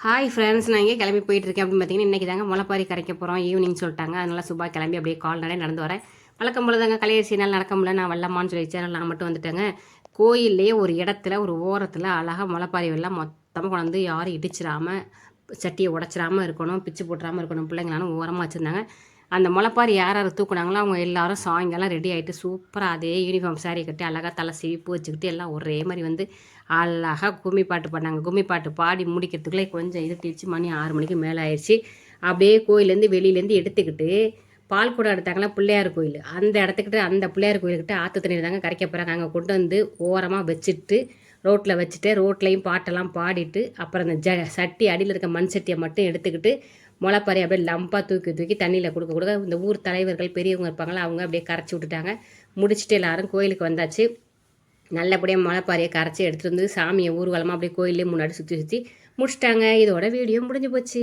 Hi friends, நான் இங்கே கிளம்பி போயிட்டுருக்கேன் அப்படின்னு பார்த்தீங்கன்னா, இன்றைக்கி தாங்க முளைப்பாரி கரைக்க போகிறோம் ஈவினிங் சொல்லிட்டாங்க. அதனால் சுபா கிளம்பி அப்படியே கால்நடை நடந்து வரேன். வழக்கம் போல தாங்க கலையரசினால் நடக்க முடியல, நான் வரலாமான்னு சொல்லிச்சு. அதனால் நான் மட்டும் வந்துட்டேங்க. கோயில்லையே ஒரு இடத்துல ஒரு ஓரத்தில் அழகாக முளைப்பாரி எல்லாம் மொத்தமாக கொண்டாந்து யாரும் இடிச்சிடாமல் சட்டியை உடச்சிடாமல் இருக்கணும், பிச்சு போட்டுறாமல் இருக்கணும், பிள்ளைங்களாலும் ஓரமாக வச்சுருந்தாங்க. அந்த முளைப்பாரி யார் யார் தூக்குனாங்களோ அவங்க எல்லாரும் சாயங்காலம் ரெடி ஆகிட்டு சூப்பராக அதே யூனிஃபார்ம் சாரீ கட்டி அழகாக தலை சிரிப்பு வச்சுக்கிட்டு எல்லாம் ஒரே மாதிரி வந்து அழகாக கும்மி பாட்டு பாடினாங்க. கும்மி பாட்டு பாடி முடிக்கிறதுக்குள்ளே கொஞ்சம் இருட்டிடுச்சு. மணி 6 மணிக்கு மேலே ஆயிடுச்சு. அப்படியே கோயிலேருந்து வெளியிலேருந்து எடுத்துக்கிட்டு பால் குடம் எடுத்தாங்களா பிள்ளையார் கோயில், அந்த இடத்துக்கிட்ட அந்த பிள்ளையார் கோயில்கிட்ட ஆற்று தண்ணீர் தாங்க கரைக்க போகிறாங்க. அங்கே கொண்டு வந்து ஓரமாக வச்சுட்டு ரோட்டில் வச்சுட்டு ரோட்லேயும் பாட்டெல்லாம் பாடிட்டு அப்புறம் அந்த சட்டி அடியில் இருக்க மண் சட்டியை மட்டும் எடுத்துக்கிட்டு முளைப்பாரி அப்படியே லம்பாக தூக்கி தூக்கி தண்ணியில் கொடுக்க கொடுக்க இந்த ஊர் தலைவர்கள் பெரியவங்க இருப்பாங்களா அவங்க அப்படியே கரைச்சி விட்டுட்டாங்க. முடிச்சுட்டு எல்லாரும் கோயிலுக்கு வந்தாச்சு. நல்லபடியாக முளைப்பாரியை கரைச்சி எடுத்துகிட்டு வந்து சாமியை ஊர்வலமாக அப்படியே கோயிலே முன்னாடி சுற்றி சுற்றி முடிச்சிட்டாங்க. இதோட வீடியோ முடிஞ்சு போச்சு.